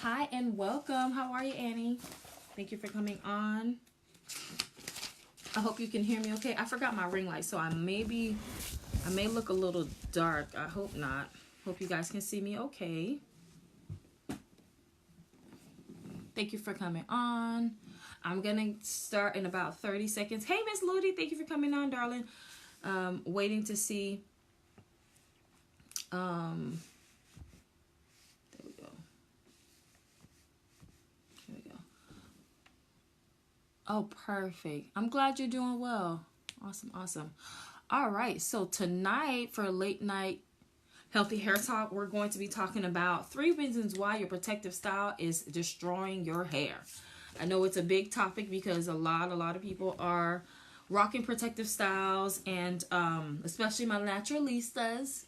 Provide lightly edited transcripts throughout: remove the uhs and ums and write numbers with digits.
Hi and welcome. How are you, Annie? Thank you for coming on. I hope you can hear me okay. I forgot my ring light, so I may look a little dark. I hope not. Hope you guys can see me okay. Thank you for coming on. I'm gonna start in about 30 seconds. Hey, Miss Ludi, thank you for coming on, darling. Waiting to see. There we go. Here we go. Oh, perfect. I'm glad you're doing well. Awesome, awesome. All right, so tonight for late night healthy hair talk, we're going to be talking about 3 reasons why your protective style is destroying your hair. I know it's a big topic because a lot of people are rocking protective styles, and especially my naturalistas.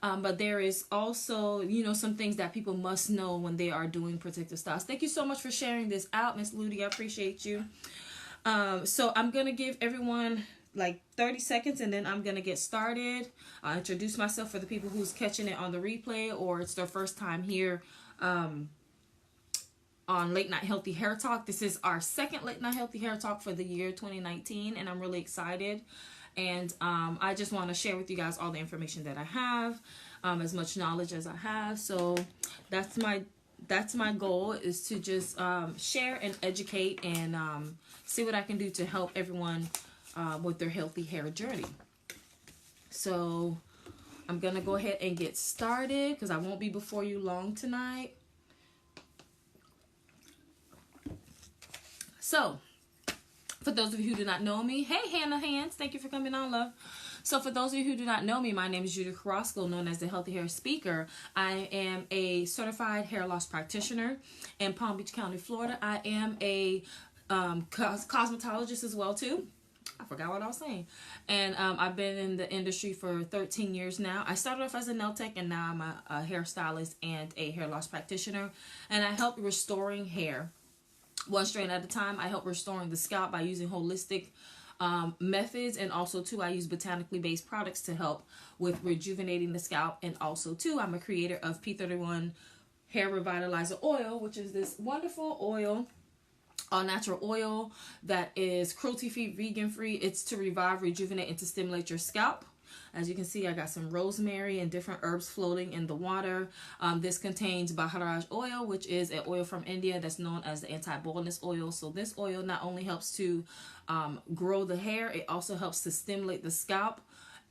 But there is also, some things that people must know when they are doing protective styles. Thank you so much for sharing this out, Miss Ludi. I appreciate you. So I'm going to give everyone like 30 seconds and then I'm going to get started. I'll introduce myself for the people who's catching it on the replay or it's their first time here on Late Night Healthy Hair Talk. This is our second Late Night Healthy Hair Talk for the year 2019 and I'm really excited. And I just want to share with you guys all the information that I have, as much knowledge as I have. So that's my goal, is to just share and educate and see what I can do to help everyone with their healthy hair journey. So I'm going to go ahead and get started because I won't be before you long tonight. So for those of you who do not know me, hey, Hannah Hands, thank you for coming on, love. So for those of you who do not know me, my name is Judy Carrasco, known as the Healthy Hair Speaker. I am a certified hair loss practitioner in Palm Beach County, Florida. I am a cosmetologist as well, too. I forgot what I was saying. And I've been in the industry for 13 years now. I started off as a nail tech, and now I'm a hairstylist and a hair loss practitioner. And I help restoring hair. One strand at a time. I help restoring the scalp by using holistic methods, and also too I use botanically based products to help with rejuvenating the scalp. And also too I'm a creator of P31 Hair Revitalizer Oil, which is this wonderful oil, all natural oil that is cruelty free, vegan free. It's to revive, rejuvenate, and to stimulate your scalp. As you can see, I got some rosemary and different herbs floating in the water. This contains Baharaj oil, which is an oil from India that's known as the anti-baldness oil. So this oil not only helps to grow the hair, it also helps to stimulate the scalp.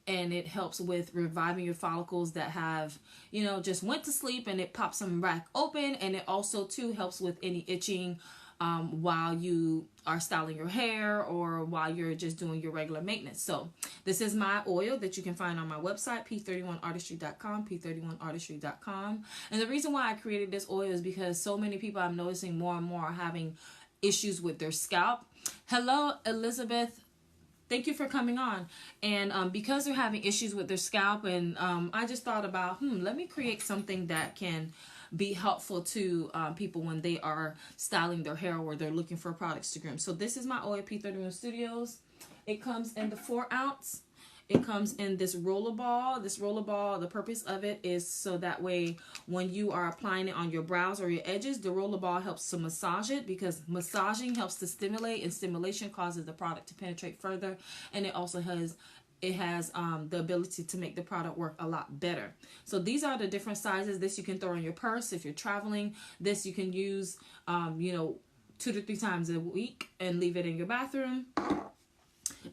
And it helps with reviving your follicles that have, just went to sleep, and it pops them back open. And it also too helps with any itching while you are styling your hair or while you're just doing your regular maintenance. So this is my oil that you can find on my website, p31artistry.com, p31artistry.com. And the reason why I created this oil is because so many people I'm noticing more and more are having issues with their scalp. Hello, Elizabeth. Thank you for coming on. And because they're having issues with their scalp, and I just thought about, let me create something that can be helpful to people when they are styling their hair or they're looking for products to groom. So this is my oil, P31 Studios. It comes in the 4 ounce. It comes in this roller ball. This roller ball, the purpose of it is so that way when you are applying it on your brows or your edges, the roller ball helps to massage it, because massaging helps to stimulate, and stimulation causes the product to penetrate further. And it also has the ability to make the product work a lot better. So these are the different sizes. This you can throw in your purse if you're traveling. This you can use, 2 to 3 times a week and leave it in your bathroom.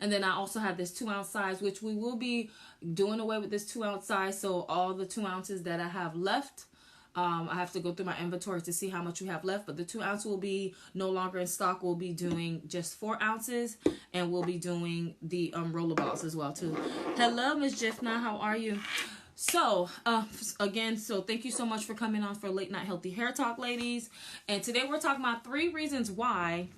And then I also have this 2 ounce size, which we will be doing away with this 2 ounce size. So all the 2 ounces that I have left, I have to go through my inventory to see how much we have left, but the 2 ounce will be no longer in stock. We'll be doing just 4 ounces, and we'll be doing the roller balls as well too. Hello, Miss Jifna, how are you? So again, thank you so much for coming on for Late Night Healthy Hair Talk, ladies. And today we're talking about 3 reasons why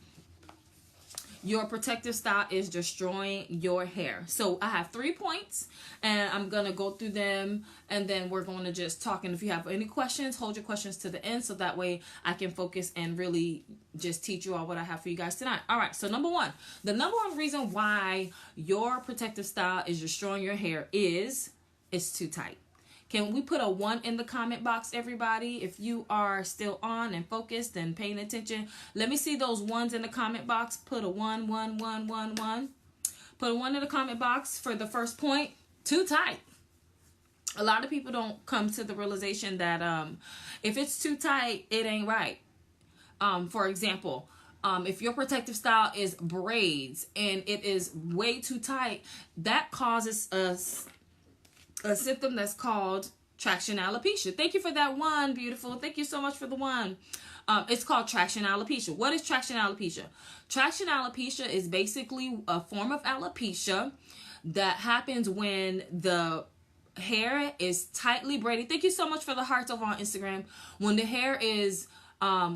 your protective style is destroying your hair. So I have 3 points, and I'm going to go through them, and then we're going to just talk. And if you have any questions, hold your questions to the end, so that way I can focus and really just teach you all what I have for you guys tonight. All right, so the number one reason why your protective style is destroying your hair is it's too tight. Can we put a 1 in the comment box, everybody? If you are still on and focused and paying attention, let me see those 1s in the comment box. Put a 1, 1, 1, 1, 1. Put a 1 in the comment box for the first point. Too tight. A lot of people don't come to the realization that if it's too tight, it ain't right. For example, if your protective style is braids and it is way too tight, that causes a symptom that's called traction alopecia. Thank you for that 1, beautiful. Thank you so much for the 1. It's called traction alopecia. What is traction alopecia? Traction alopecia is basically a form of alopecia that happens when the hair is tightly braided. Thank you so much for the hearts over on Instagram. When the hair is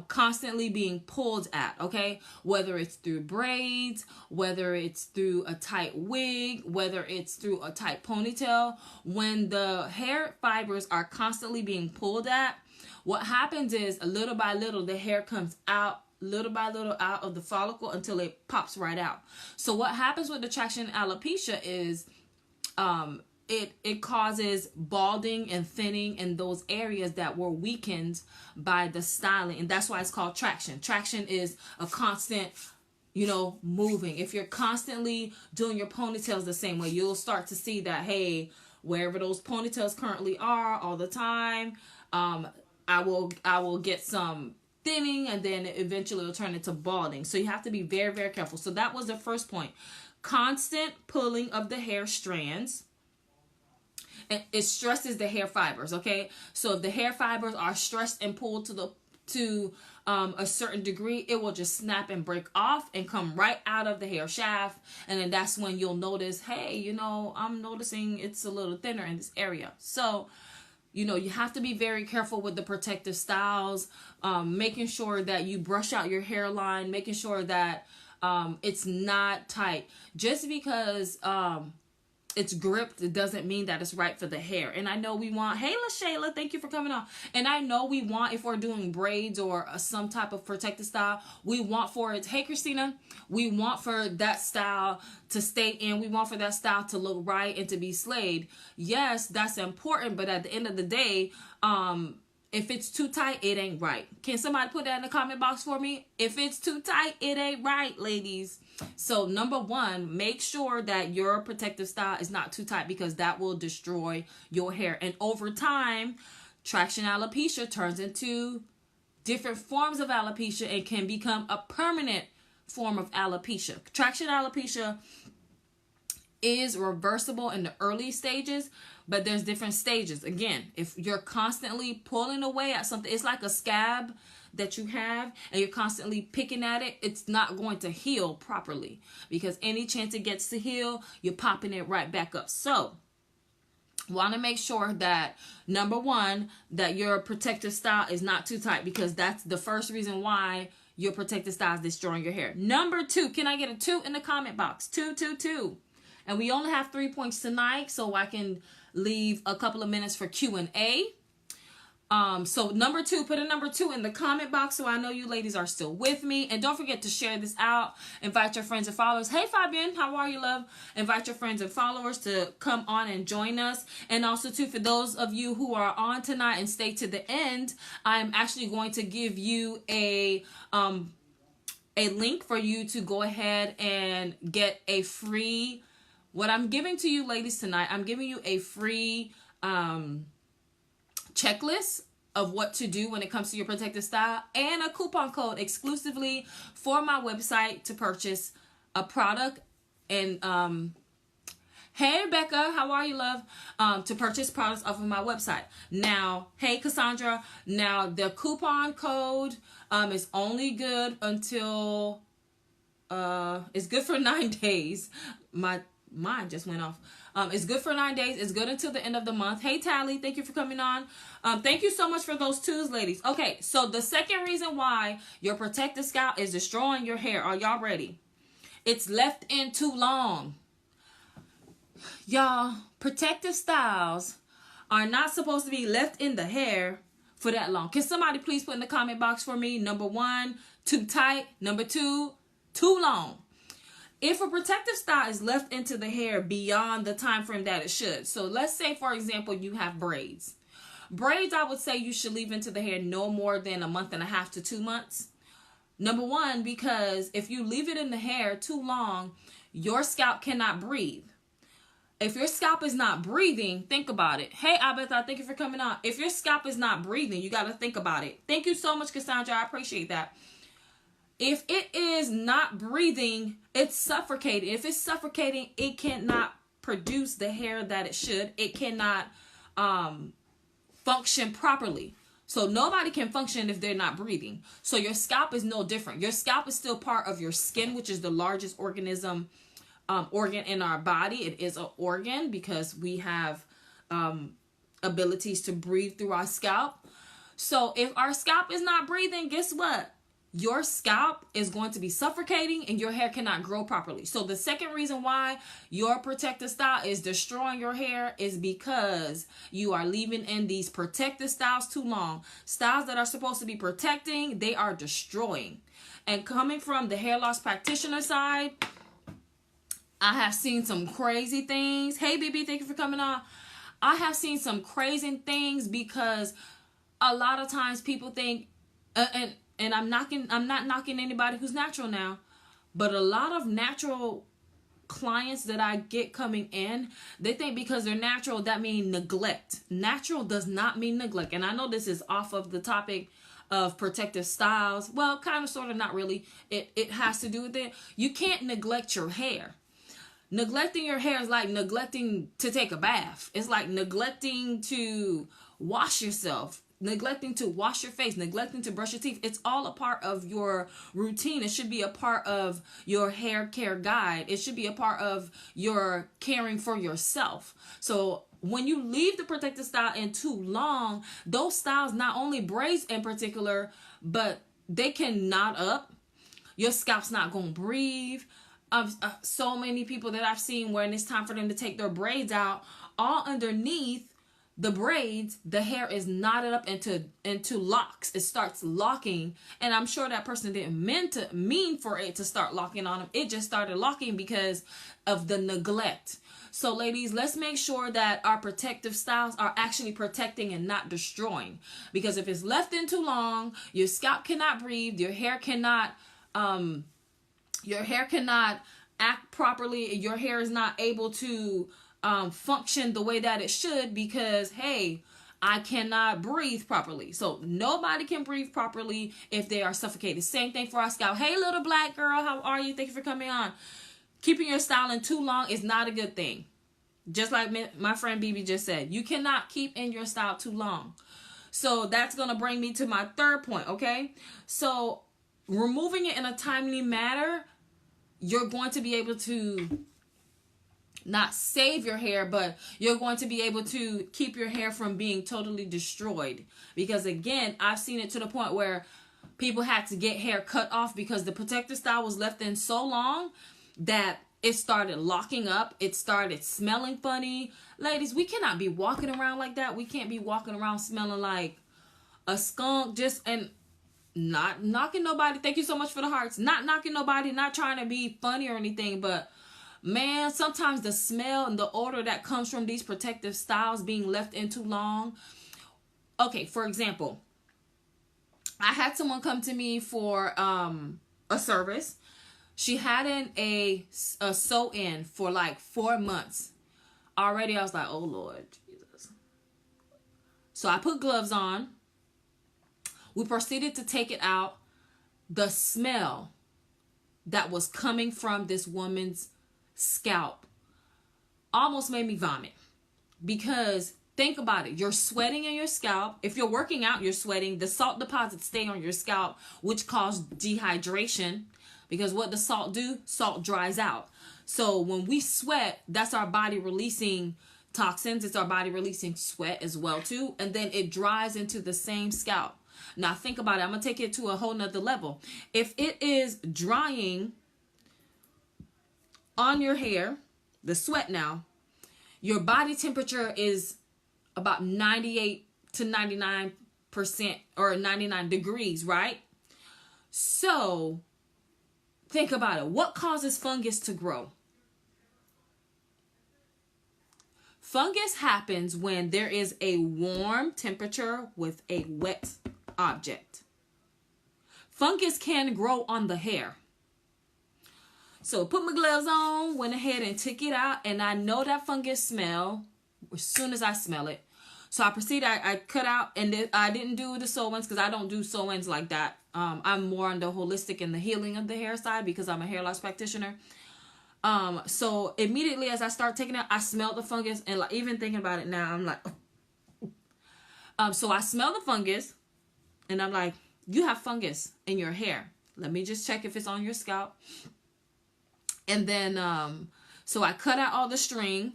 constantly being pulled at, okay? Whether it's through braids, whether it's through a tight wig, whether it's through a tight ponytail, when the hair fibers are constantly being pulled at, what happens is little by little, the hair comes out little by little out of the follicle until it pops right out. So what happens with the traction alopecia is it causes balding and thinning in those areas that were weakened by the styling. And that's why it's called traction. Traction is a constant, moving. If you're constantly doing your ponytails the same way, you'll start to see that, hey, wherever those ponytails currently are all the time, I will get some thinning, and then eventually it'll turn into balding. So you have to be very, very careful. So that was the first point. Constant pulling of the hair strands. And it stresses the hair fibers, okay? So if the hair fibers are stressed and pulled to a certain degree, it will just snap and break off and come right out of the hair shaft. And then that's when you'll notice, hey, I'm noticing it's a little thinner in this area. So, you have to be very careful with the protective styles, making sure that you brush out your hairline, making sure that it's not tight. Just because it's gripped, it doesn't mean that it's right for the hair. And I know we want, hey LaShayla, thank you for coming on. And I know we want, if we're doing braids or some type of protective style, we want for it, hey Christina, we want for that style to stay in. We want for that style to look right and to be slayed. Yes, that's important, but at the end of the day, if it's too tight, it ain't right. Can somebody put that in the comment box for me? If it's too tight, it ain't right, ladies. So number 1, make sure that your protective style is not too tight, because that will destroy your hair. And over time, traction alopecia turns into different forms of alopecia and can become a permanent form of alopecia. Traction alopecia is reversible in the early stages, but there's different stages. Again, if you're constantly pulling away at something, it's like a scab that you have and you're constantly picking at it, it's not going to heal properly, because any chance it gets to heal, you're popping it right back up. So want to make sure that, number 1, that your protective style is not too tight, because that's the first reason why your protective style is destroying your hair. Number 2, can I get a 2 in the comment box? 2, 2, 2. And we only have 3 points tonight, so I can leave a couple of minutes for Q&A. So number 2, put a number 2 in the comment box so I know you ladies are still with me. And don't forget to share this out. Invite your friends and followers. Hey Fabian, how are you, love? Invite your friends and followers to come on and join us. And also too, for those of you who are on tonight and stay to the end, I'm actually going to give you a link for you to go ahead and get a free, what I'm giving to you ladies tonight, I'm giving you a free checklist of what to do when it comes to your protective style, and a coupon code exclusively for my website to purchase a product. And hey Becca, how are you, love? To purchase products off of my website. Now, hey Cassandra, now the coupon code is only good until it's good for 9 days. Mine just went off. It's good for 9 days. It's good until the end of the month. Hey, Tally, thank you for coming on. Thank you so much for those 2s, ladies. Okay, so the second reason why your protective style is destroying your hair. Are y'all ready? It's left in too long. Y'all, protective styles are not supposed to be left in the hair for that long. Can somebody please put in the comment box for me? Number 1, too tight. Number 2, too long. If a protective style is left into the hair beyond the time frame that it should, so let's say, for example, you have braids. Braids, I would say you should leave into the hair no more than a month and a half to 2 months. Number one, because if you leave it in the hair too long, your scalp cannot breathe. If your scalp is not breathing, think about it. Hey, Abetha, thank you for coming on. If your scalp is not breathing, you got to think about it. Thank you so much, Cassandra. I appreciate that. If it is not breathing, it's suffocating. If it's suffocating, it cannot produce the hair that it should. It cannot function properly. So nobody can function if they're not breathing. So your scalp is no different. Your scalp is still part of your skin, which is the largest organ in our body. It is an organ because we have abilities to breathe through our scalp. So if our scalp is not breathing, guess what? Your scalp is going to be suffocating and your hair cannot grow properly. So the second reason why your protective style is destroying your hair is because you are leaving in these protective styles too long. Styles that are supposed to be protecting, they are destroying. And coming from the hair loss practitioner side, I have seen some crazy things. Hey, BB, thank you for coming on. I have seen some crazy things because a lot of times people think, and I'm not knocking anybody who's natural now, but a lot of natural clients that I get coming in, they think because they're natural, that means neglect. Natural does not mean neglect. And I know this is off of the topic of protective styles. Well, kind of, sort of, not really. It has to do with it. You can't neglect your hair. Neglecting your hair is like neglecting to take a bath. It's like neglecting to wash yourself, neglecting to wash your face, neglecting to brush your teeth. It's all a part of your routine. It should be a part of your hair care guide. It should be a part of your caring for yourself. So when you leave the protective style in too long, those styles, not only braids in particular, but they can knot up. Your scalp's not going to breathe. So many people that I've seen when it's time for them to take their braids out, all underneath the braids, the hair is knotted up into locks. It starts locking, and I'm sure that person didn't mean for it to start locking on them. It just started locking because of the neglect. So ladies, let's make sure that our protective styles are actually protecting and not destroying. Because if it's left in too long, your scalp cannot breathe, your hair cannot act properly. Your hair is not able to function the way that it should because, hey, I cannot breathe properly. So nobody can breathe properly if they are suffocated. Same thing for our scalp. Hey, little black girl, how are you? Thank you for coming on. Keeping your style in too long is not a good thing. Just like my friend BB just said, you cannot keep in your style too long. So that's going to bring me to my third point, okay? So removing it in a timely manner, you're going to be able to not save your hair, but you're going to be able to keep your hair from being totally destroyed. Because again, I've seen it to the point where people had to get hair cut off because the protective style was left in so long that it started locking up. It started smelling funny. Ladies, we cannot be walking around like that. We can't be walking around smelling like a skunk. And not knocking nobody. Thank you so much for the hearts. Not knocking nobody, not trying to be funny or anything, but man, sometimes the smell and the odor that comes from these protective styles being left in too long. Okay, for example, I had someone come to me for a service. She had a sew-in for like 4 months. Already I was like, oh Lord Jesus. So I put gloves on. We proceeded to take it out. The smell that was coming from this woman's scalp almost made me vomit. Because think about it. You're sweating in your scalp. If you're working out, you're sweating. The salt deposits stay on your scalp, which cause dehydration. Because what does salt do? Salt dries out. So when we sweat, that's our body releasing toxins. It's our body releasing sweat as well too. And then it dries into the same scalp. Now think about it. I'm going to take it to a whole nother level. If it is drying on your hair, the sweat now, your body temperature is about 98 to 99% or 99 degrees, right? So Think about it. What causes fungus to grow? Fungus happens when there is a warm temperature with a wet object. Fungus can grow on the hair. So put my gloves on, went ahead and took it out, and I know that fungus smell as soon as I smell it. So I proceeded, I cut out, and I didn't do the sew-ins because I don't do sew-ins like that. I'm more on the holistic and the healing of the hair side because I'm a hair loss practitioner. So immediately as I start taking it, I smelled the fungus, and like even thinking about it now, I'm like, so I smell the fungus, and I'm like, you have fungus in your hair. Let me just check if it's on your scalp. And then, so I cut out all the string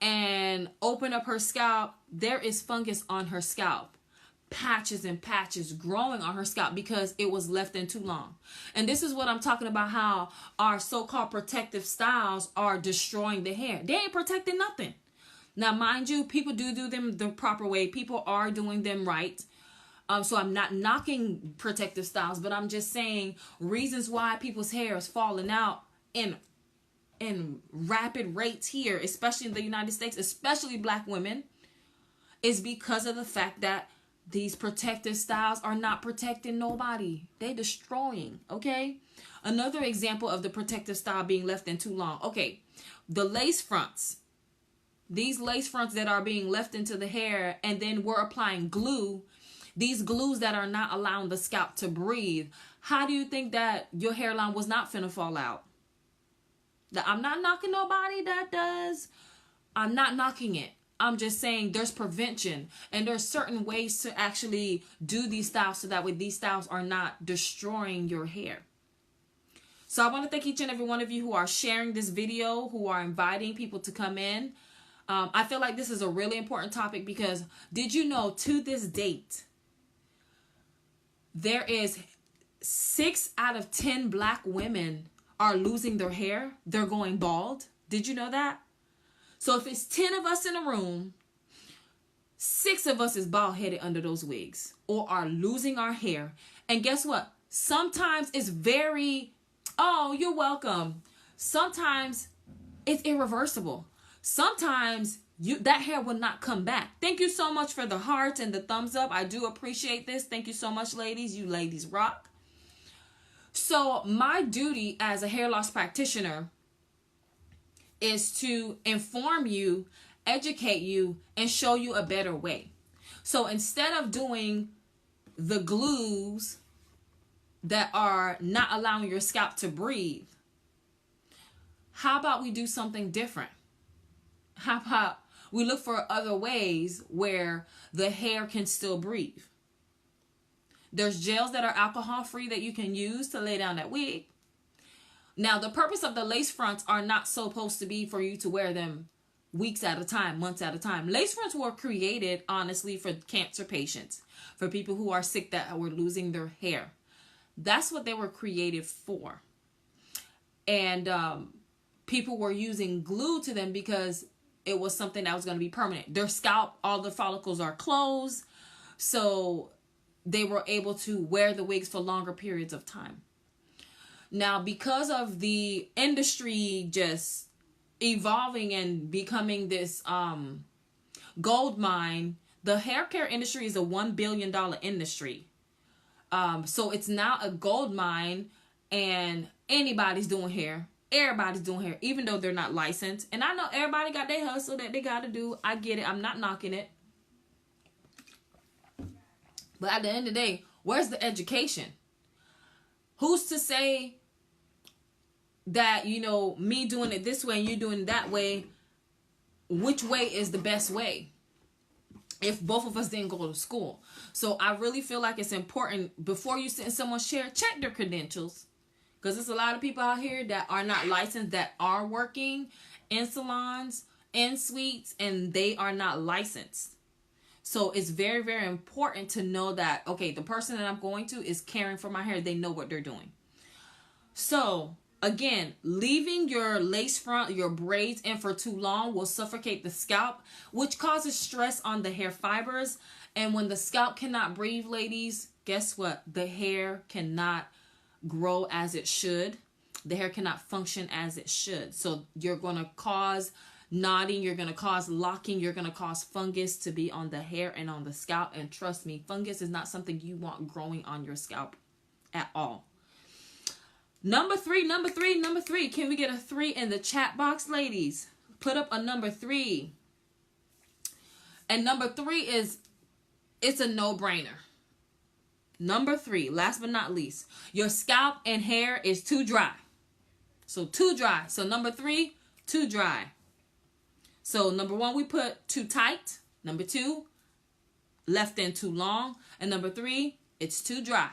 and open up her scalp. There is fungus on her scalp. Patches and patches growing on her scalp because it was left in too long. And this is what I'm talking about, how our so-called protective styles are destroying the hair. They ain't protecting nothing. Now, mind you, people do them the proper way. People are doing them right. So I'm not knocking protective styles, but I'm just saying reasons why people's hair is falling out in rapid rates here, especially in the United States, especially black women, is because of the fact that these protective styles are not protecting nobody. They destroying, okay? Another example of the protective style being left in too long. Okay, the lace fronts. These lace fronts that are being left into the hair, and then we're applying glue. These glues that are not allowing the scalp to breathe. How do you think that your hairline was not finna fall out? I'm not knocking nobody that does. I'm not knocking it. I'm just saying there's prevention, and there's certain ways to actually do these styles so that way these styles are not destroying your hair. So I want to thank each and every one of you who are sharing this video, who are inviting people to come in. I feel like this is a really important topic because did you know to this date, there is 6 out of 10 black women are losing their hair. They're going bald. Did you know that? So if it's 10 of us in a room, 6 of us is bald headed under those wigs or are losing our hair. And guess what? Sometimes it's very, oh, you're welcome. Sometimes it's irreversible. Sometimes that hair will not come back. Thank you so much for the hearts and the thumbs up. I do appreciate this. Thank you so much, ladies. You ladies rock. So my duty as a hair loss practitioner is to inform you, educate you, and show you a better way. So instead of doing the glues that are not allowing your scalp to breathe, how about we do something different? How about we look for other ways where the hair can still breathe? There's gels that are alcohol free that you can use to lay down that wig. Now, the purpose of the lace fronts are not supposed to be for you to wear them weeks at a time, months at a time. Lace fronts were created, honestly, for cancer patients, for people who are sick that were losing their hair. That's what they were created for. And people were using glue to them because it was something that was going to be permanent. Their scalp, all the follicles are closed, so they were able to wear the wigs for longer periods of time. Now, because of the industry just evolving and becoming this gold mine, the hair care industry is a $1 billion industry. So it's now a gold mine, and anybody's doing hair. Everybody's doing hair, even though they're not licensed. And I know everybody got their hustle that they got to do. I get it. I'm not knocking it. But at the end of the day, where's the education? Who's to say that, you know, me doing it this way and you doing it that way, which way is the best way? If both of us didn't go to school. So I really feel like it's important, before you sit in someone's chair, check their credentials. Because there's a lot of people out here that are not licensed, that are working in salons, in suites, and they are not licensed. So it's very, very important to know that, okay, the person that I'm going to is caring for my hair. They know what they're doing. So again, leaving your lace front, your braids in for too long will suffocate the scalp, which causes stress on the hair fibers. And when the scalp cannot breathe, ladies, guess what? The hair cannot grow as it should. The hair cannot function as it should. So you're going to cause knotting, you're going to cause locking, you're going to cause fungus to be on the hair and on the scalp. And trust me, fungus is not something you want growing on your scalp at all. Number three. Can we get a 3 in the chat box, ladies? Put up a number 3. And number 3 is, it's a no-brainer. Number 3, last but not least, your scalp and hair is too dry. So too dry. So number 3, too dry. So number 1, we put too tight. Number 2, left in too long. And number 3, it's too dry.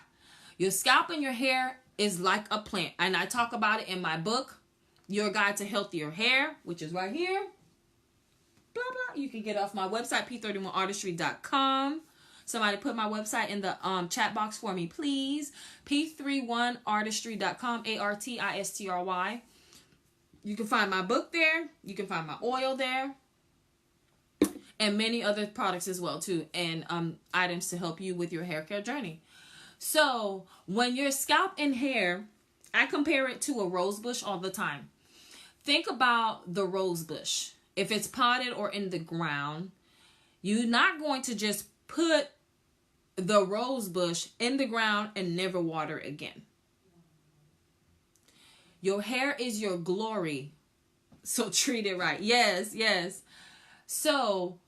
Your scalp and your hair is like a plant. And I talk about it in my book, Your Guide to Healthier Hair, which is right here. Blah, blah. You can get it off my website, p31artistry.com. Somebody put my website in the chat box for me, please. p31artistry.com, ARTISTRY. You can find my book there. You can find my oil there. And many other products as well, too. And items to help you with your hair care journey. So, when your scalp and hair, I compare it to a rose bush all the time. Think about the rose bush. If it's potted or in the ground, you're not going to just put the rose bush in the ground and never water it again. Your hair is your glory, so treat it right. Yes. So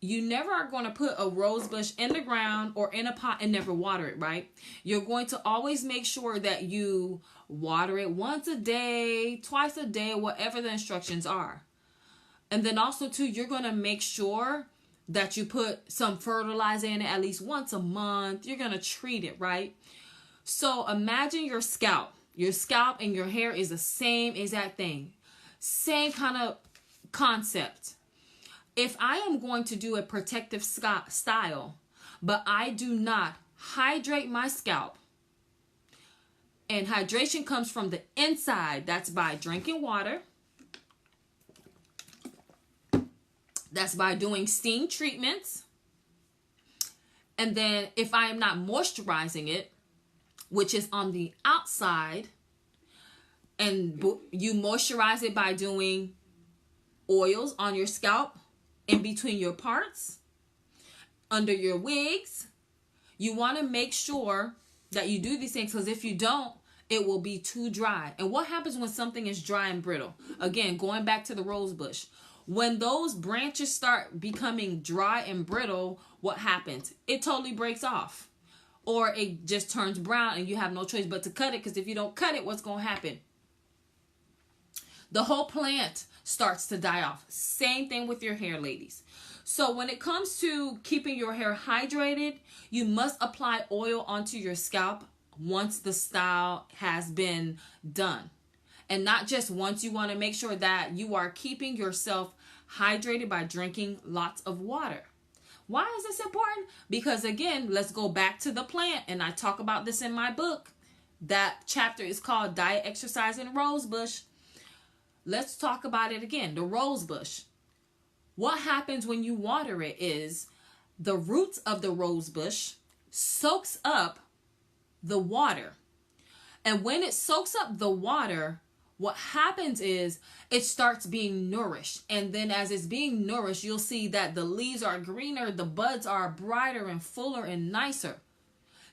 you never are going to put a rose bush in the ground or in a pot and never water it, right? You're going to always make sure that you water it once a day, twice a day, whatever the instructions are. And then also, too, you're going to make sure that you put some fertilizer in it at least once a month. You're going to treat it, right? So imagine your scalp. Your scalp and your hair is the same exact thing. Same kind of concept. If I am going to do a protective style, but I do not hydrate my scalp, and hydration comes from the inside, that's by drinking water, that's by doing steam treatments, and then if I am not moisturizing it, which is on the outside, and you moisturize it by doing oils on your scalp, in between your parts, under your wigs. You want to make sure that you do these things, because if you don't, it will be too dry. And what happens when something is dry and brittle? Again, going back to the rose bush. When those branches start becoming dry and brittle, what happens? It totally breaks off. Or it just turns brown and you have no choice but to cut it, because if you don't cut it, what's going to happen? The whole plant starts to die off. Same thing with your hair, ladies. So when it comes to keeping your hair hydrated, you must apply oil onto your scalp once the style has been done. And not just once. You want to make sure that you are keeping yourself hydrated by drinking lots of water. Why is this important? Because again, let's go back to the plant. And I talk about this in my book. That chapter is called Diet, Exercise, and Rose Bush. Let's talk about it again. The rose bush. What happens when you water it is the roots of the rose bush soaks up the water. And when it soaks up the water, what happens is it starts being nourished. And then as it's being nourished, you'll see that the leaves are greener, the buds are brighter and fuller and nicer.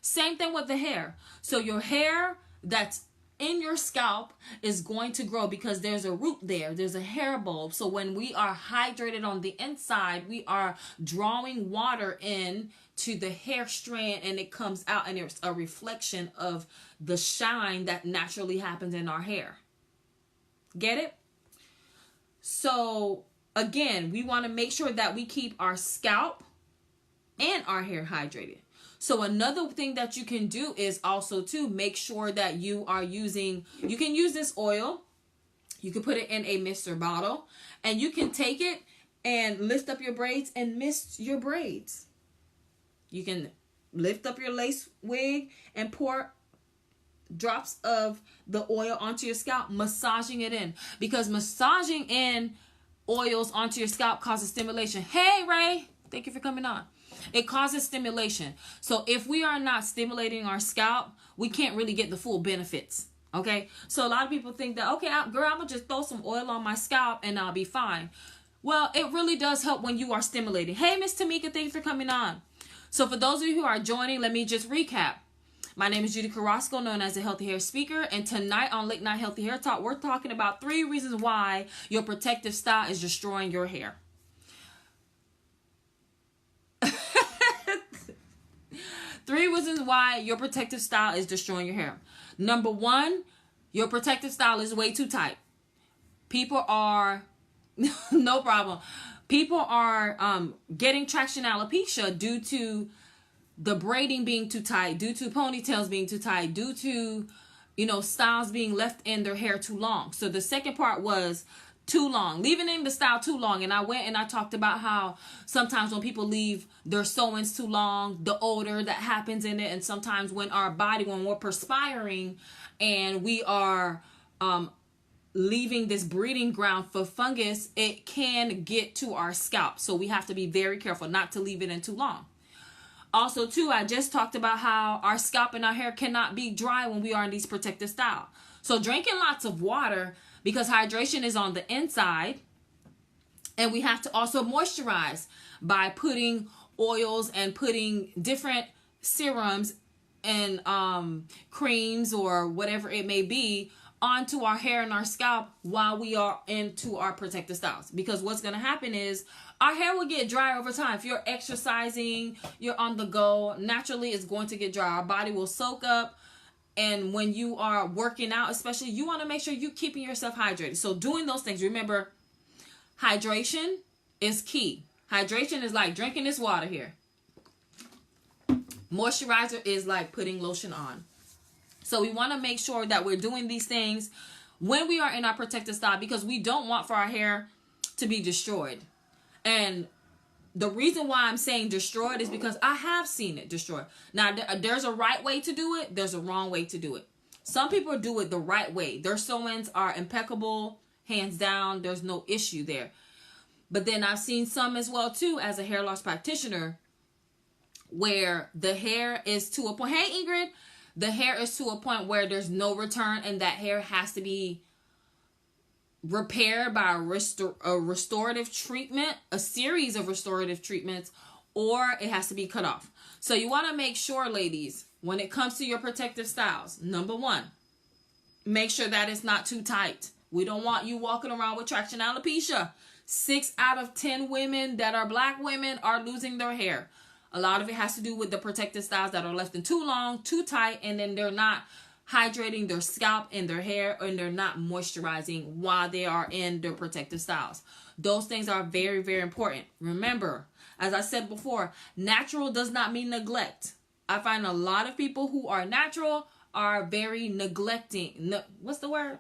Same thing with the hair. So your hair that's in your scalp is going to grow because there's a root there. There's a hair bulb. So when we are hydrated on the inside, we are drawing water in to the hair strand, and it comes out, and it's a reflection of the shine that naturally happens in our hair. Get it? So again, we want to make sure that we keep our scalp and our hair hydrated. So another thing that you can do is also to make sure that you are using, you can use this oil. You can put it in a mister bottle, and you can take it and lift up your braids and mist your braids. You can lift up your lace wig and pour drops of the oil onto your scalp, massaging it in, because massaging in oils onto your scalp causes stimulation. Hey, Ray. Thank you for coming on. It causes stimulation. So if we are not stimulating our scalp, we can't really get the full benefits. Okay. So a lot of people think that, okay, girl, I'm going to just throw some oil on my scalp and I'll be fine. Well, it really does help when you are stimulating. Hey, Miss Tamika, thanks for coming on. So for those of you who are joining, let me just recap. My name is Judy Carrasco, known as the Healthy Hair Speaker. And tonight on Late Night Healthy Hair Talk, we're talking about 3 reasons why your protective style is destroying your hair. 3 reasons why your protective style is destroying your hair. Number 1, your protective style is way too tight. People are, no problem. People are getting traction alopecia due to the braiding being too tight, due to ponytails being too tight, due to, styles being left in their hair too long. So the second part was too long, leaving in the style too long. And I went and I talked about how sometimes when people leave their sew-ins too long, the odor that happens in it. And sometimes when our body, when we're perspiring and we are leaving this breeding ground for fungus, it can get to our scalp. So we have to be very careful not to leave it in too long. Also, too, I just talked about how our scalp and our hair cannot be dry when we are in these protective style. So drinking lots of water, because hydration is on the inside. And we have to also moisturize by putting oils and putting different serums and creams or whatever it may be onto our hair and our scalp while we are into our protective styles. Because what's going to happen is our hair will get dry over time. If you're exercising, you're on the go, naturally it's going to get dry. Our body will soak up. And when you are working out, especially, you want to make sure you're keeping yourself hydrated. So doing those things, remember, hydration is key. Hydration is like drinking this water here. Moisturizer is like putting lotion on. So we want to make sure that we're doing these things when we are in our protective style, because we don't want for our hair to be destroyed. And the reason why I'm saying destroyed is because I have seen it destroyed. Now, there's a right way to do it. There's a wrong way to do it. Some people do it the right way. Their sew-ins are impeccable, hands down. There's no issue there. But then I've seen some as well, too, as a hair loss practitioner, where the hair is to a point. Hey, Ingrid. The hair is to a point where there's no return, and that hair has to be repaired by a restorative treatment, a series of restorative treatments, or it has to be cut off. So you want to make sure, ladies, when it comes to your protective styles, number 1, make sure that it's not too tight. We don't want you walking around with traction alopecia. 6 out of 10 women that are black women are losing their hair. A lot of it has to do with the protective styles that are left in too long, too tight, and then they're not hydrating their scalp and their hair, and they're not moisturizing while they are in their protective styles. Those things are very, very important. Remember, as I said before, natural does not mean neglect. I find a lot of people who are natural are very neglecting. What's the word?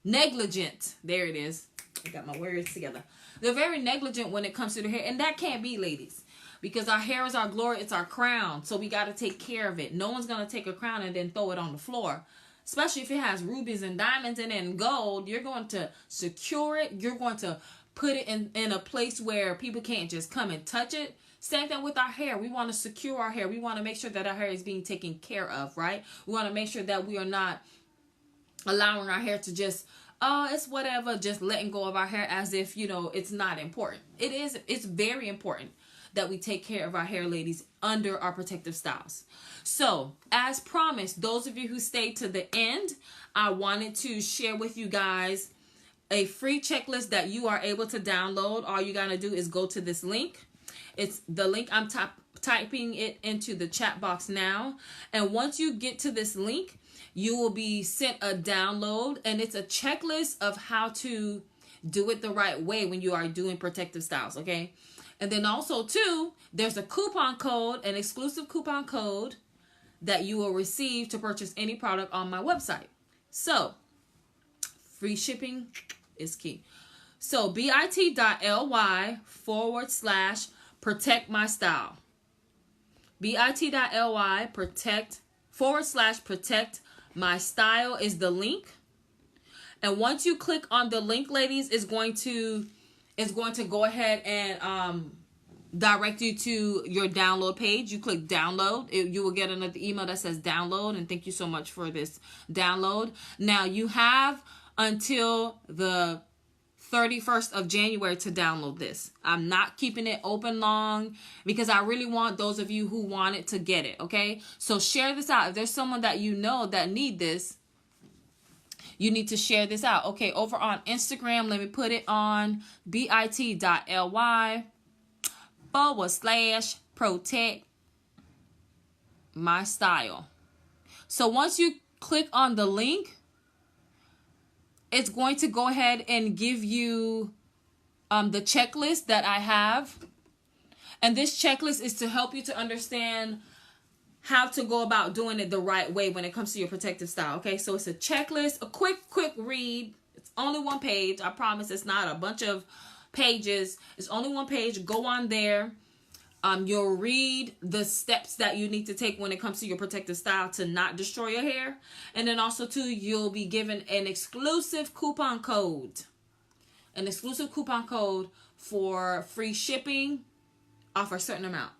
Negligent. There it is. I got my words together. They're very negligent when it comes to their hair, and that can't be, ladies. Because our hair is our glory, it's our crown. So we got to take care of it. No one's going to take a crown and then throw it on the floor. Especially if it has rubies and diamonds in it and gold. You're going to secure it. You're going to put it in a place where people can't just come and touch it. Same thing with our hair. We want to secure our hair. We want to make sure that our hair is being taken care of, right? We want to make sure that we are not allowing our hair to just, oh, it's whatever, just letting go of our hair as if, it's not important. It is. It's very important that we take care of our hair, ladies, under our protective styles. So, as promised, those of you who stayed to the end, I wanted to share with you guys a free checklist that you are able to download. All you gotta do is go to this link. It's the link, I'm typing it into the chat box now. And once you get to this link, you will be sent a download, and it's a checklist of how to do it the right way when you are doing protective styles, okay? And then also, too, there's a coupon code, an exclusive coupon code that you will receive to purchase any product on my website. So, free shipping is key. So, bit.ly/protect my style. bit.ly /protect my style is the link. And once you click on the link, ladies, it's going to go ahead and direct you to your download page. You click download. You will get another email that says download, and thank you so much for this download. Now you have until the 31st of January to download this. I'm not keeping it open long because I really want those of you who want it to get it, okay? So share this out. If there's someone that you know that need this, you need to share this out. Okay, over on Instagram, let me put it on bit.ly/protect my style. So once you click on the link, it's going to go ahead and give you the checklist that I have. And this checklist is to help you to understand how to go about doing it the right way when it comes to your protective style. Okay, so it's a checklist, a quick read. It's only one page. I promise it's not a bunch of pages. It's only one page. Go on there. You'll read the steps that you need to take when it comes to your protective style to not destroy your hair. And then also too, you'll be given an exclusive coupon code. An exclusive coupon code for free shipping off a certain amount.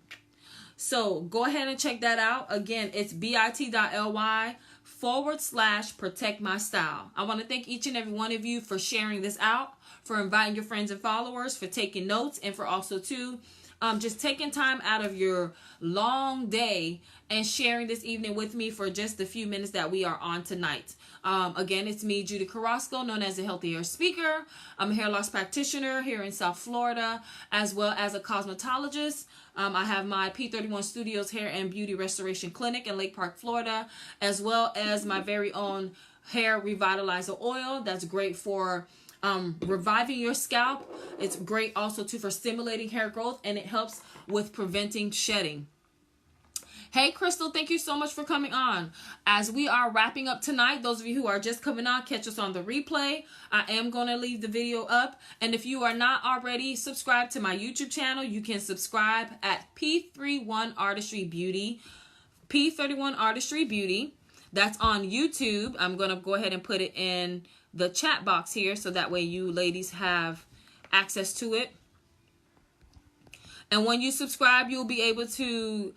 So go ahead and check that out. Again, it's bit.ly/protect my style. I want to thank each and every one of you for sharing this out, for inviting your friends and followers, for taking notes, and for also too just taking time out of your long day and sharing this evening with me for just the few minutes that we are on tonight. Again, it's me, Judy Carrasco, known as the Healthy Hair Speaker. I'm a hair loss practitioner here in South Florida, as well as a cosmetologist. I have my P31 Studios Hair and Beauty Restoration Clinic in Lake Park, Florida, as well as my very own hair revitalizer oil that's great for reviving your scalp. It's great also too for stimulating hair growth, and it helps with preventing shedding. Hey Crystal, thank you so much for coming on. As we are wrapping up tonight, those of you who are just coming on, catch us on the replay. I am going to leave the video up, and if you are not already subscribed to my YouTube channel, you can subscribe at P31 Artistry Beauty. P31 Artistry Beauty. That's on YouTube. I'm going to go ahead and put it in the chat box here so that way you ladies have access to it. And when you subscribe, you'll be able to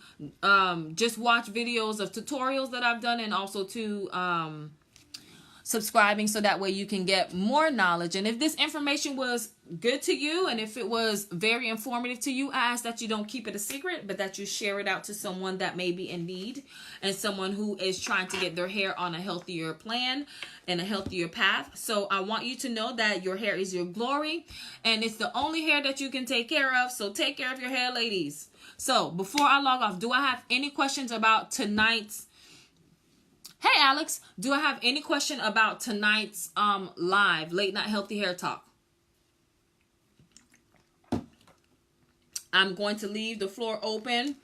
just watch videos of tutorials that I've done, and also to subscribing so that way you can get more knowledge. And if this information was good to you, and if it was very informative to you, I ask that you don't keep it a secret, but that you share it out to someone that may be in need, and someone who is trying to get their hair on a healthier plan and a healthier path. So I want you to know that your hair is your glory, and it's the only hair that you can take care of. So take care of your hair, ladies. So before I log off, do I have any questions about tonight's Hey Alex, do I have any question about tonight's live late night healthy hair talk? I'm going to leave the floor open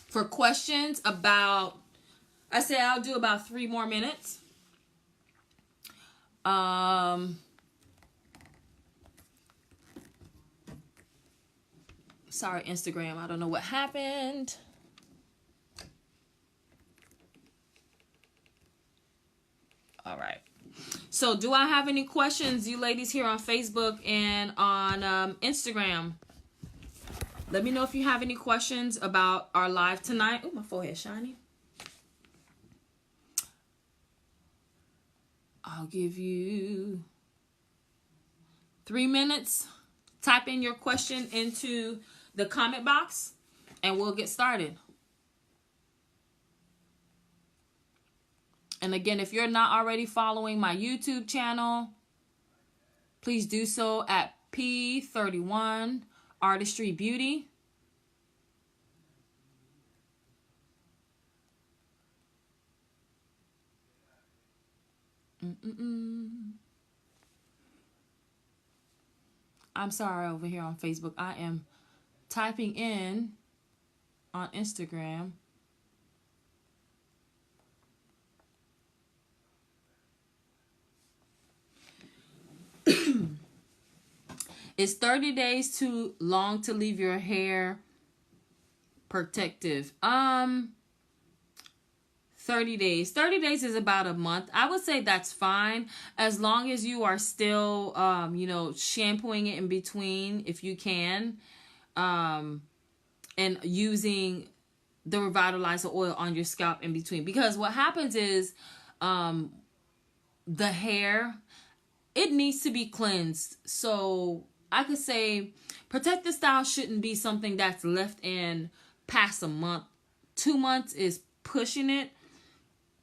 for questions about, I say I'll do about 3 more minutes. Sorry, Instagram, I don't know what happened. All right. So do I have any questions, you ladies here on Facebook and on Instagram? Let me know if you have any questions about our live tonight. Oh, my forehead's shiny. I'll give you 3 minutes. Type in your question into the comment box and we'll get started. And again, if you're not already following my YouTube channel, please do so at P31 Artistry Beauty. I'm sorry over here on Facebook. I am typing in on Instagram. Is 30 days too long to leave your hair protective? 30 days. 30 days is about a month. I would say that's fine as long as you are still, shampooing it in between if you can. and using the revitalizer oil on your scalp in between. Because what happens is the hair, it needs to be cleansed. So I could say protective style shouldn't be something that's left in past a month. 2 months is pushing it.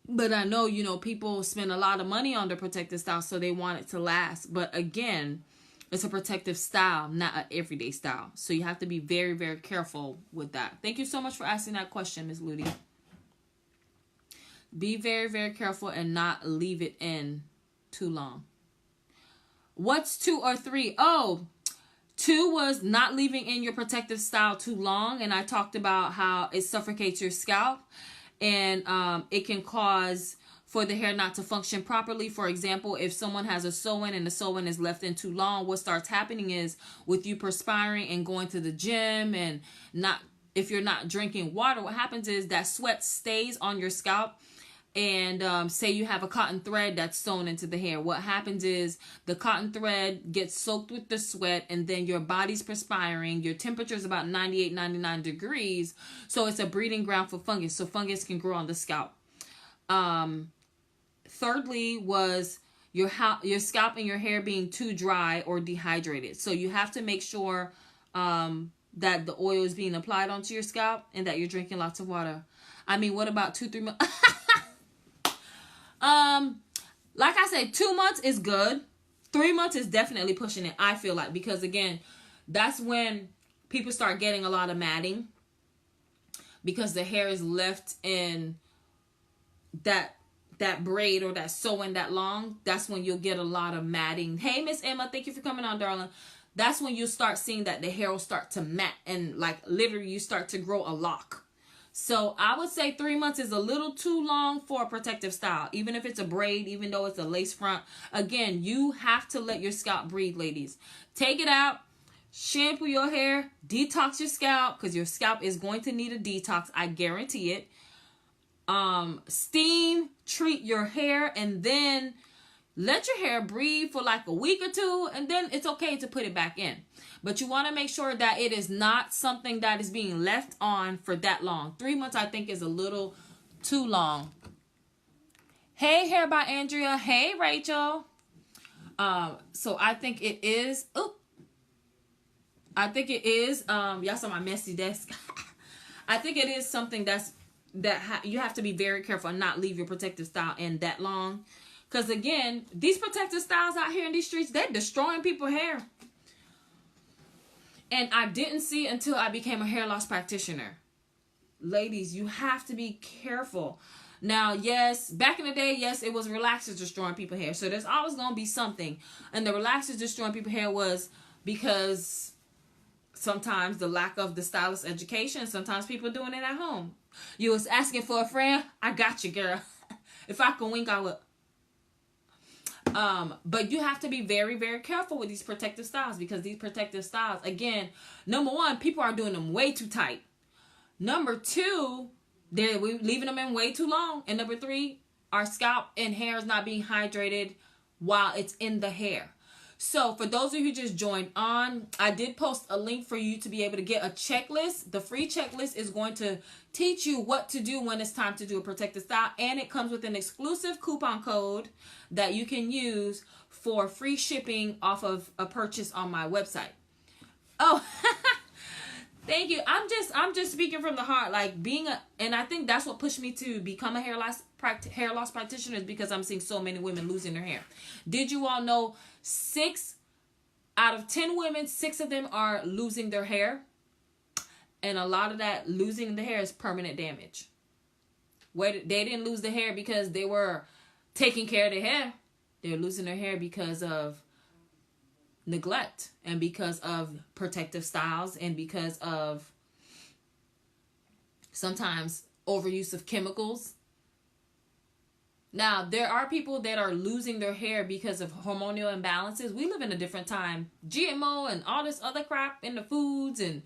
But I know, people spend a lot of money on the protective style, so they want it to last. But again, it's a protective style, not an everyday style. So you have to be very, very careful with that. Thank you so much for asking that question, Ms. Ludi. Be very, very careful and not leave it in too long. What's 2 or 3? Oh, 2 was not leaving in your protective style too long. And I talked about how it suffocates your scalp. And it can cause for the hair not to function properly. For example, if someone has a sew-in and the sew-in is left in too long, what starts happening is with you perspiring and going to the gym and if you're not drinking water, what happens is that sweat stays on your scalp. And say you have a cotton thread that's sewn into the hair. What happens is the cotton thread gets soaked with the sweat, and then your body's perspiring. Your temperature is about 98, 99 degrees. So it's a breeding ground for fungus. So fungus can grow on the scalp. Thirdly was your scalp and your hair being too dry or dehydrated. So you have to make sure that the oil is being applied onto your scalp and that you're drinking lots of water. I mean, what about 2-3 months? Like I said, 2 months is good. 3 months is definitely pushing it, I feel like, because again, that's when people start getting a lot of matting because the hair is left in that braid or that sew-in that long. That's when you'll get a lot of matting. Hey, Miss Emma, thank you for coming on, darling. That's when you'll start seeing that the hair will start to mat and like literally you start to grow a lock. So I would say 3 months is a little too long for a protective style. Even if it's a braid, even though it's a lace front. Again, you have to let your scalp breathe, ladies. Take it out, shampoo your hair, detox your scalp, because your scalp is going to need a detox. I guarantee it. Steam, treat your hair, and then let your hair breathe for like a week or 2, and then it's okay to put it back in. But you want to make sure that it is not something that is being left on for that long. 3 months, I think, is a little too long. Hey, Hair by Andrea. Hey, Rachel. So I think it is. I think it is. Y'all saw my messy desk. I think it is something that you have to be very careful and not leave your protective style in that long. Because again, these protective styles out here in these streets, they're destroying people's hair. And I didn't see until I became a hair loss practitioner. Ladies, you have to be careful. Now, yes, back in the day, yes, it was relaxers destroying people's hair. So there's always going to be something. And the relaxers destroying people's hair was because sometimes the lack of the stylist education, sometimes people doing it at home. You was asking for a friend, I got you, girl. If I can wink, I would. But you have to be very, very careful with these protective styles because these protective styles, again, number 1, people are doing them way too tight. Number 2, we're leaving them in way too long. And number 3, our scalp and hair is not being hydrated while it's in the hair. So for those of you who just joined on, I did post a link for you to be able to get a checklist. The free checklist is going to teach you what to do when it's time to do a protective style. And it comes with an exclusive coupon code that you can use for free shipping off of a purchase on my website. Oh, thank you. I'm just speaking from the heart, like and I think that's what pushed me to become a hair loss practitioner, is because I'm seeing so many women losing their hair. Did you all know 6 out of 10 women, 6 of them are losing their hair? And a lot of that losing the hair is permanent damage. They didn't lose the hair because they were taking care of their hair. They're losing their hair because of neglect and because of protective styles and because of sometimes overuse of chemicals. Now, there are people that are losing their hair because of hormonal imbalances. We live in a different time. GMO and all this other crap in the foods and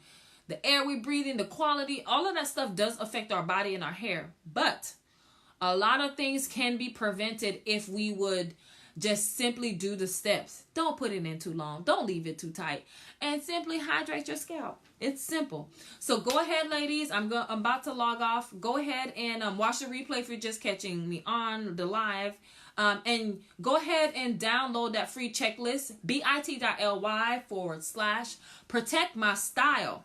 the air we breathe in, the quality, all of that stuff does affect our body and our hair. But a lot of things can be prevented if we would Just simply do the steps. Don't put it in too long. Don't leave it too tight. And simply hydrate your scalp. It's simple. So go ahead, ladies. I'm about to log off. Go ahead and watch the replay if you're just catching me on the live. And go ahead and download that free checklist, bit.ly/protect my style.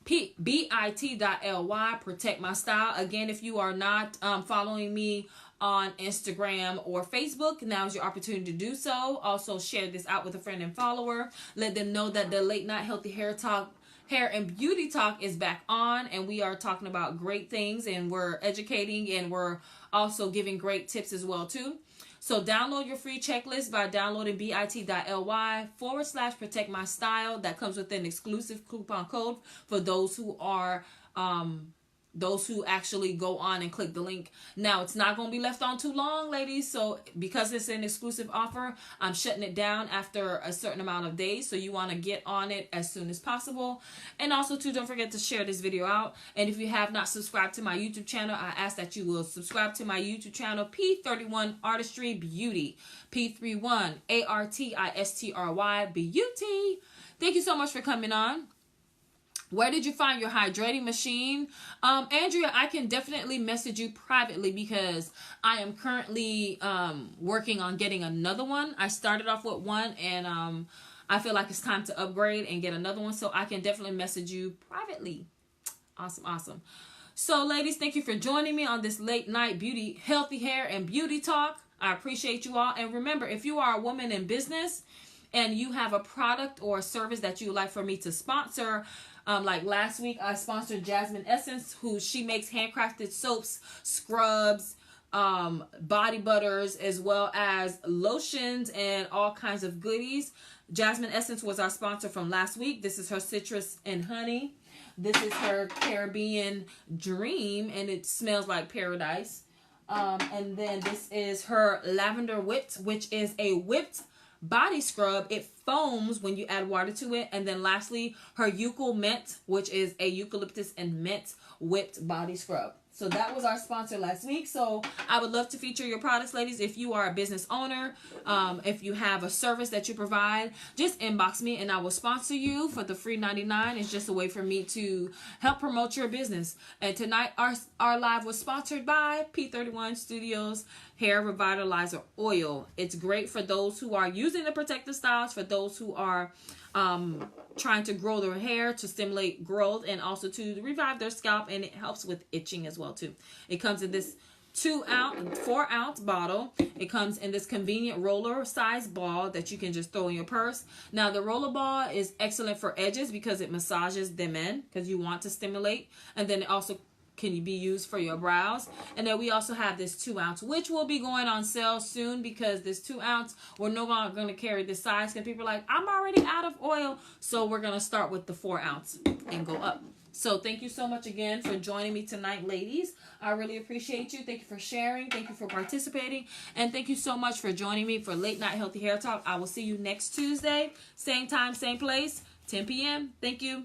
bit.ly protect my style. Again, if you are not following me on Instagram or Facebook, now is your opportunity to do so. Also share this out with a friend and follower. Let them know that the Late Night Healthy Hair Talk, Hair and Beauty Talk is back on, and we are talking about great things, and we're educating, and we're also giving great tips as well too. So download your free checklist by downloading bit.ly/protect my style. That comes with an exclusive coupon code for those who are those who actually go on and click the link. Now, it's not going to be left on too long, ladies. So because it's an exclusive offer, I'm shutting it down after a certain amount of days. So you want to get on it as soon as possible. And also, too, don't forget to share this video out. And if you have not subscribed to my YouTube channel, I ask that you will subscribe to my YouTube channel, P31 Artistry Beauty. P31 ARTISTRY Beauty. Thank you so much for coming on. Where did you find your hydrating machine? Andrea, I can definitely message you privately because I am currently working on getting another one. I started off with one, and I feel like it's time to upgrade and get another one. So I can definitely message you privately. Awesome, awesome. So, ladies, thank you for joining me on this late night beauty, healthy hair, and beauty talk. I appreciate you all. And remember, if you are a woman in business and you have a product or a service that you would like for me to sponsor, like last week, I sponsored Jasmine Essence, she makes handcrafted soaps, scrubs, body butters, as well as lotions and all kinds of goodies. Jasmine Essence was our sponsor from last week. This is her citrus and honey. This is her Caribbean Dream, and it smells like paradise. And then this is her Lavender Whipped, which is a whipped body scrub. It foams when you add water to it. And then lastly, her Eucal Mint, which is a eucalyptus and mint whipped body scrub. So that was our sponsor last week. So I would love to feature your products, ladies. If you are a business owner, if you have a service that you provide, just inbox me and I will sponsor you for the free 99. It's just a way for me to help promote your business. And tonight our live was sponsored by P31 Studios Hair Revitalizer Oil. It's great for those who are using the protective styles, for those who are trying to grow their hair, to stimulate growth, and also to revive their scalp, and it helps with itching as well too. It comes in this 4-ounce bottle. It comes in this convenient roller size ball that you can just throw in your purse. Now the roller ball is excellent for edges because it massages them in, because you want to stimulate, and then it also can be used for your brows. And then we also have this 2-ounce, which will be going on sale soon, because this 2-ounce, we're no longer going to carry this size because people are like, I'm already out of oil. So we're going to start with the 4-ounce and go up. So thank you so much again for joining me tonight, ladies. I really appreciate you. Thank you for sharing. Thank you for participating. And thank you so much for joining me for Late Night Healthy Hair Talk. I will see you next Tuesday. Same time, same place, 10 p.m. Thank you.